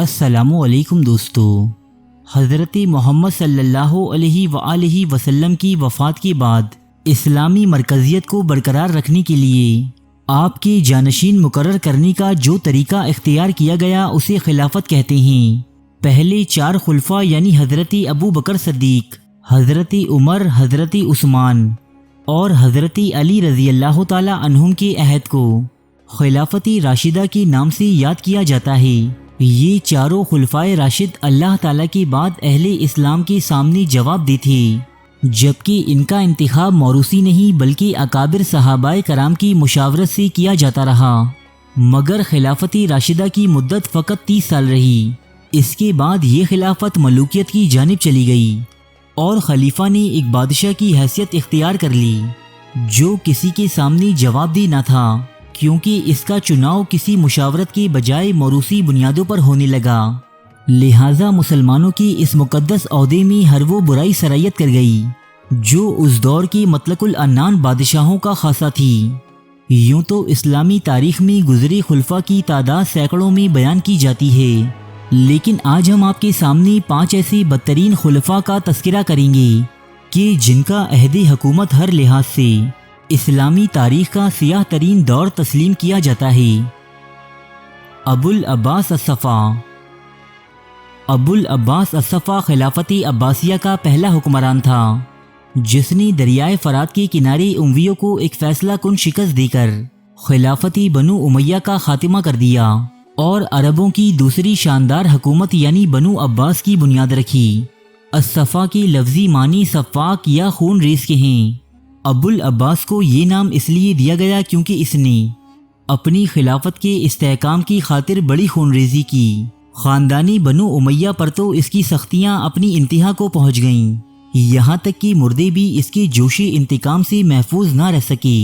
السلام علیکم دوستو۔ حضرت محمد صلی اللہ علیہ وآلہ وسلم کی وفات کے بعد اسلامی مرکزیت کو برقرار رکھنے کے لیے آپ کے جانشین مقرر کرنے کا جو طریقہ اختیار کیا گیا اسے خلافت کہتے ہیں۔ پہلے 4 خلفاء یعنی حضرت ابو بکر صدیق، حضرت عمر، حضرت عثمان اور حضرت علی رضی اللہ تعالی عنہم کے عہد کو خلافت راشدہ کے نام سے یاد کیا جاتا ہے۔ یہ چاروں خلفائے راشد اللہ تعالیٰ کے بعد اہل اسلام کے سامنے جواب دہ تھے، جبکہ ان کا انتخاب موروثی نہیں بلکہ اکابر صحابہ کرام کی مشاورت سے کیا جاتا رہا، مگر خلافت راشدہ کی مدت فقط 30 سال رہی۔ اس کے بعد یہ خلافت ملوکیت کی جانب چلی گئی اور خلیفہ نے ایک بادشاہ کی حیثیت اختیار کر لی جو کسی کے سامنے جواب دہ نہ تھا، کیونکہ اس کا چناؤ کسی مشاورت کے بجائے موروثی بنیادوں پر ہونے لگا۔ لہٰذا مسلمانوں کی اس مقدس عہدے میں ہر وہ برائی سرایت کر گئی جو اس دور کے مطلق العنان بادشاہوں کا خاصہ تھی۔ یوں تو اسلامی تاریخ میں گزرے خلفاء کی تعداد سینکڑوں میں بیان کی جاتی ہے، لیکن آج ہم آپ کے سامنے 5 ایسے بدترین خلفاء کا تذکرہ کریں گے کہ جن کا عہد حکومت ہر لحاظ سے اسلامی تاریخ کا سیاہ ترین دور تسلیم کیا جاتا ہے۔ ابو العباس الصفا۔ ابو العباس الصفا خلافت عباسیہ کا پہلا حکمران تھا جس نے دریائے فرات کے کنارے امویوں کو ایک فیصلہ کن شکست دے کر خلافت بنو امیہ کا خاتمہ کر دیا اور عربوں کی دوسری شاندار حکومت یعنی بنو عباس کی بنیاد رکھی۔ الصفا کے لفظی معنی صفاق یا خون ریز کے ہیں۔ ابو العباس کو یہ نام اس لیے دیا گیا کیونکہ اس نے اپنی خلافت کے استحکام کی خاطر بڑی خون ریزی کی۔ خاندانی بنو امیہ پر تو اس کی سختیاں اپنی انتہا کو پہنچ گئیں، یہاں تک کہ مردے بھی اس کے جوش انتقام سے محفوظ نہ رہ سکے۔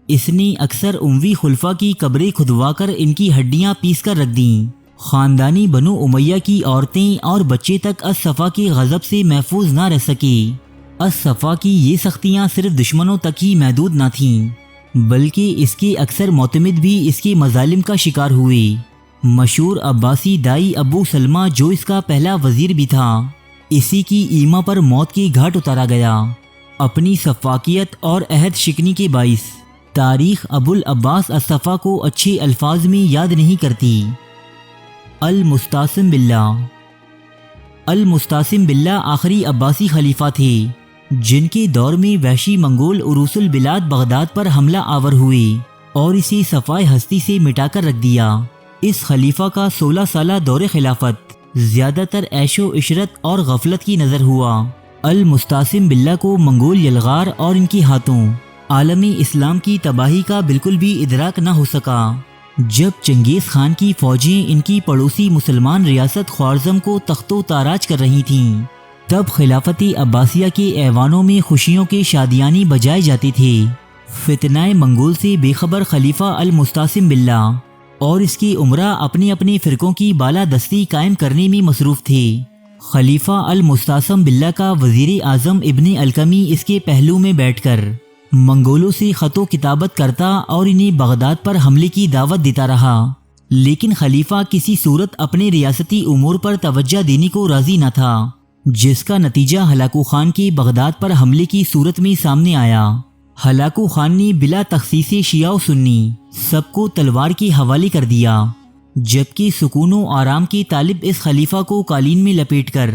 اس نے اکثر اموی خلفاء کی قبریں کھدوا کر ان کی ہڈیاں پیس کر رکھ دیں۔ خاندانی بنو امیہ کی عورتیں اور بچے تک الصفا کے غضب سے محفوظ نہ رہ سکے۔ الصفا کی یہ سختیاں صرف دشمنوں تک ہی محدود نہ تھیں بلکہ اس کے اکثر معتمد بھی اس کے مظالم کا شکار ہوئے۔ مشہور عباسی دائی ابو سلمہ جو اس کا پہلا وزیر بھی تھا، اسی کی ایما پر موت کے گھاٹ اتارا گیا۔ اپنی سفاکیت اور عہد شکنی کے باعث تاریخ ابو العباس الصفا کو اچھے الفاظ میں یاد نہیں کرتی۔ المستعصم باللہ۔ المستعصم باللہ آخری عباسی خلیفہ تھے جن کے دور میں وحشی منگول عروس البلاد بغداد پر حملہ آور ہوئے اور اسے صفائے ہستی سے مٹا کر رکھ دیا۔ اس خلیفہ کا 16 سالہ دور خلافت زیادہ تر عیش و عشرت اور غفلت کی نظر ہوا۔ المستعصم باللہ کو منگول یلغار اور ان کے ہاتھوں عالمی اسلام کی تباہی کا بالکل بھی ادراک نہ ہو سکا۔ جب چنگیز خان کی فوجیں ان کی پڑوسی مسلمان ریاست خوارزم کو تخت و تاراج کر رہی تھیں، تب خلافت عباسیہ کے ایوانوں میں خوشیوں کے شادیانے بجائے جاتے تھے۔ فتنہ منگول سے بے خبر خلیفہ المستعصم باللہ اور اس کے امراء اپنے اپنے فرقوں کی بالادستی قائم کرنے میں مصروف تھے۔ خلیفہ المستعصم باللہ کا وزیر اعظم ابن القمی اس کے پہلو میں بیٹھ کر منگولوں سے خط و کتابت کرتا اور انہیں بغداد پر حملے کی دعوت دیتا رہا، لیکن خلیفہ کسی صورت اپنے ریاستی امور پر توجہ دینے کو راضی نہ تھا، جس کا نتیجہ ہلاکو خان کے بغداد پر حملے کی صورت میں سامنے آیا۔ ہلاکو خان نے بلا تخصیص شیعہ و سنی سب کو تلوار کے حوالے کر دیا، جبکہ سکون و آرام کے طالب اس خلیفہ کو قالین میں لپیٹ کر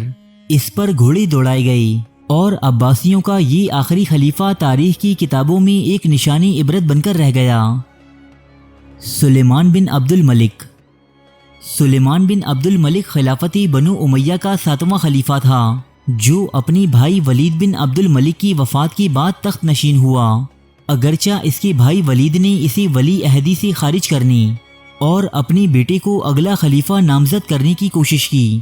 اس پر گھوڑے دوڑائے گئے اور عباسیوں کا یہ آخری خلیفہ تاریخ کی کتابوں میں ایک نشانی عبرت بن کر رہ گیا۔ سلیمان بن عبد الملک۔ سلیمان بن عبد الملک خلافت بنو امیہ کا 7واں خلیفہ تھا جو اپنی بھائی ولید بن عبد الملک کی وفات کے بعد تخت نشین ہوا۔ اگرچہ اس کے بھائی ولید نے اسے ولی عہدی سے خارج کرنے اور اپنے بیٹے کو اگلا خلیفہ نامزد کرنے کی کوشش کی،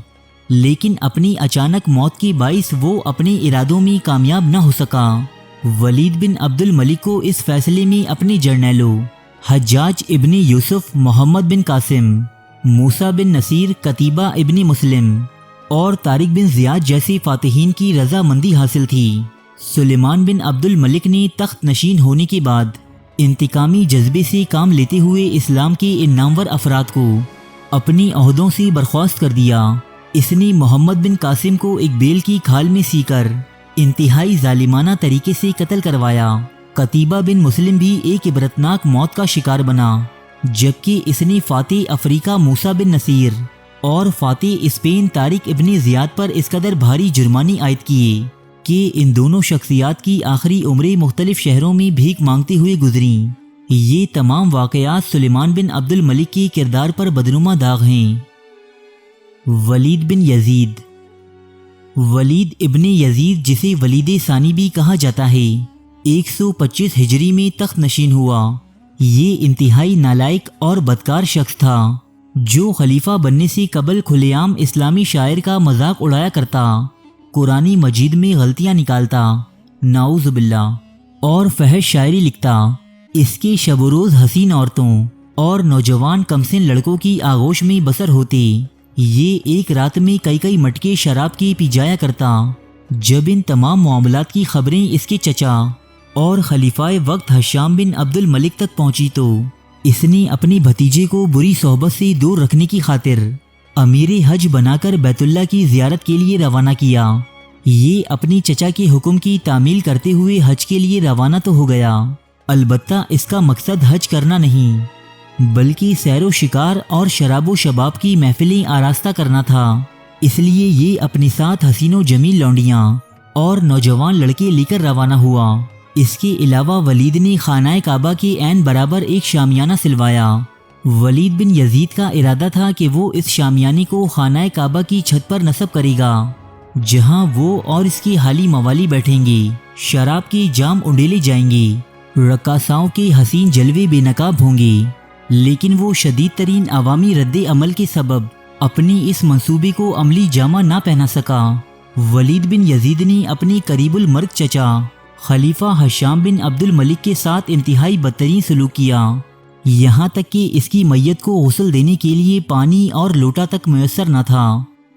لیکن اپنی اچانک موت کے باعث وہ اپنے ارادوں میں کامیاب نہ ہو سکا۔ ولید بن عبد الملک کو اس فیصلے میں اپنے جرنیلوں حجاج ابن یوسف، محمد بن قاسم، موسیٰ بن نصیر، قتیبہ ابن مسلم اور طارق بن زیاد جیسے فاتحین کی رضامندی حاصل تھی۔ سلیمان بن عبد الملک نے تخت نشین ہونے کے بعد انتقامی جذبے سے کام لیتے ہوئے اسلام کے ان نامور افراد کو اپنی عہدوں سے برخاست کر دیا۔ اس نے محمد بن قاسم کو ایک بیل کی کھال میں سی کر انتہائی ظالمانہ طریقے سے قتل کروایا۔ قتیبہ بن مسلم بھی ایک عبرتناک موت کا شکار بنا، جبکہ اس نے فاتح افریقہ موسیٰ بن نصیر اور فاتح اسپین طارق ابن زیاد پر اس قدر بھاری جرمانے عائد کیے کہ ان دونوں شخصیات کی آخری عمریں مختلف شہروں میں بھیک مانگتے ہوئے گزریں۔ یہ تمام واقعات سلیمان بن عبد الملک کے کردار پر بدنما داغ ہیں۔ ولید بن یزید۔ ولید ابن یزید، جسے ولید ثانی بھی کہا جاتا ہے، 125 ہجری میں تخت نشین ہوا۔ یہ انتہائی نالائق اور بدکار شخص تھا جو خلیفہ بننے سے قبل کھلے عام اسلامی شاعر کا مذاق اڑایا کرتا، قرآن مجید میں غلطیاں نکالتا، نعوذ باللہ، اور فحش شاعری لکھتا۔ اس کے شب و روز حسین عورتوں اور نوجوان کمسن لڑکوں کی آغوش میں بسر ہوتے۔ یہ ایک رات میں کئی مٹکے شراب کی پی جایا کرتا۔ جب ان تمام معاملات کی خبریں اس کے چچا اور خلیفہ وقت ہشام بن عبد الملک تک پہنچی تو اس نے اپنے بھتیجے کو بری صحبت سے دور رکھنے کی خاطر امیر حج بنا کر بیت اللہ کی زیارت کے لیے روانہ کیا۔ یہ اپنی چچا کے حکم کی تعمیل کرتے ہوئے حج کے لیے روانہ تو ہو گیا، البتہ اس کا مقصد حج کرنا نہیں بلکہ سیر و شکار اور شراب و شباب کی محفلیں آراستہ کرنا تھا۔ اس لیے یہ اپنے ساتھ حسین و جمیل لونڈیاں اور نوجوان لڑکے لے کر روانہ ہوا۔ اس کے علاوہ ولید نے خانہ کعبہ کے عین برابر ایک شامیانہ سلوایا۔ ولید بن یزید کا ارادہ تھا کہ وہ اس شامیانے کو خانہ کعبہ کی چھت پر نصب کرے گا، جہاں وہ اور اس کی حالی موالی بیٹھیں گے، شراب کے جام انڈیلے جائیں گے، رقاصاؤں کے حسین جلوے بے نقاب ہوں گے۔ لیکن وہ شدید ترین عوامی رد عمل کے سبب اپنی اس منصوبے کو عملی جامہ نہ پہنا سکا۔ ولید بن یزید نے اپنی قریب المرگ چچا خلیفہ ہشام بن عبد الملک کے ساتھ انتہائی بدترین سلوک کیا، یہاں تک کہ اس کی میت کو غسل دینے کے لیے پانی اور لوٹا تک میسر نہ تھا۔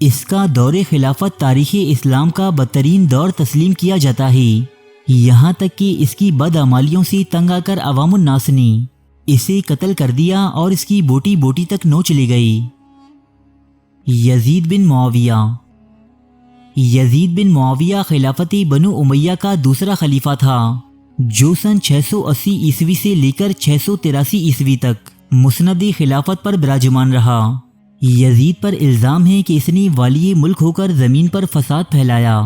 اس کا دور خلافت تاریخ اسلام کا بدترین دور تسلیم کیا جاتا ہے، یہاں تک کہ اس کی بدعمالیوں سے تنگ آ کر عوام الناس نے اسے قتل کر دیا اور اس کی بوٹی بوٹی تک نوچ لے گئی۔ یزید بن معاویہ۔ یزید بن معاویہ خلافت بنو امیہ کا دوسرا خلیفہ تھا، جو سن 680 عیسوی سے لے کر 683 عیسوی تک مسند خلافت پر براجمان رہا۔ یزید پر الزام ہے کہ اس نے والی ملک ہو کر زمین پر فساد پھیلایا،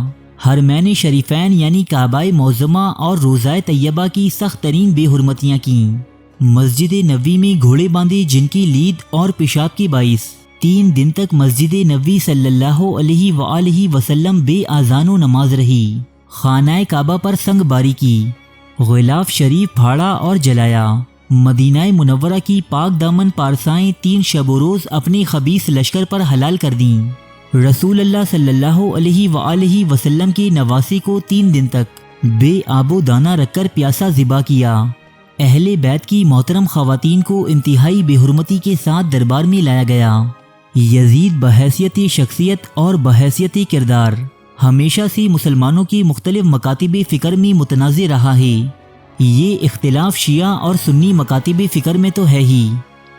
حرمین شریفین یعنی کعبہ معظمہ اور روضہ طیبہ کی سخت ترین بے حرمتیاں کیں، مسجد نبوی میں گھوڑے باندھے جن کی لید اور پیشاب کے باعث 3 دن تک مسجد نبوی صلی اللہ علیہ وآلہ وسلم بے آذان و نماز رہی، خانہ کعبہ پر سنگ باری کی، غلاف شریف پھاڑا اور جلایا، مدینہ منورہ کی پاک دامن پارسائیں 3 شب و روز اپنے خبیث لشکر پر حلال کر دیں، رسول اللہ صلی اللہ علیہ وآلہ وسلم کے نواسے کو 3 دن تک بے آب و دانہ رکھ کر پیاسا ذبح کیا، اہل بیت کی محترم خواتین کو انتہائی بے حرمتی کے ساتھ دربار میں لایا گیا۔ یزید بحیثیت شخصیت اور بحیثیت کردار ہمیشہ سے مسلمانوں کی مختلف مکاتب فکر میں متنازع رہا ہے۔ یہ اختلاف شیعہ اور سنی مکاتب فکر میں تو ہے ہی،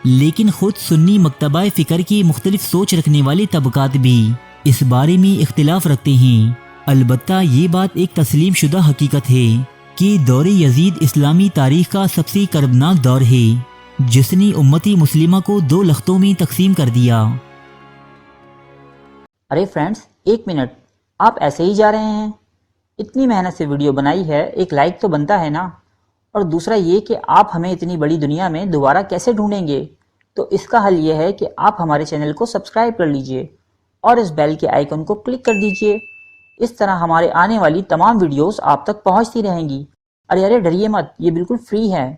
لیکن خود سنی مکتبہ فکر کی مختلف سوچ رکھنے والے طبقات بھی اس بارے میں اختلاف رکھتے ہیں۔ البتہ یہ بات ایک تسلیم شدہ حقیقت ہے کہ دور یزید اسلامی تاریخ کا سب سے کربناک دور ہے، جس نے امتی مسلمہ کو 2 لختوں میں تقسیم کر دیا۔ ارے فرینڈز، 1 منٹ، آپ ایسے ہی جا رہے ہیں؟ اتنی محنت سے ویڈیو بنائی ہے، ایک لائک تو بنتا ہے نا؟ اور دوسرا یہ کہ آپ ہمیں اتنی بڑی دنیا میں دوبارہ کیسے ڈھونڈیں گے؟ تو اس کا حل یہ ہے کہ آپ ہمارے چینل کو سبسکرائب کر لیجئے اور اس بیل کے آئیکن کو کلک کر دیجئے۔ اس طرح ہمارے آنے والی تمام ویڈیوز آپ تک پہنچتی رہیں گی۔ ارے ڈریے مت، یہ بالکل فری ہے۔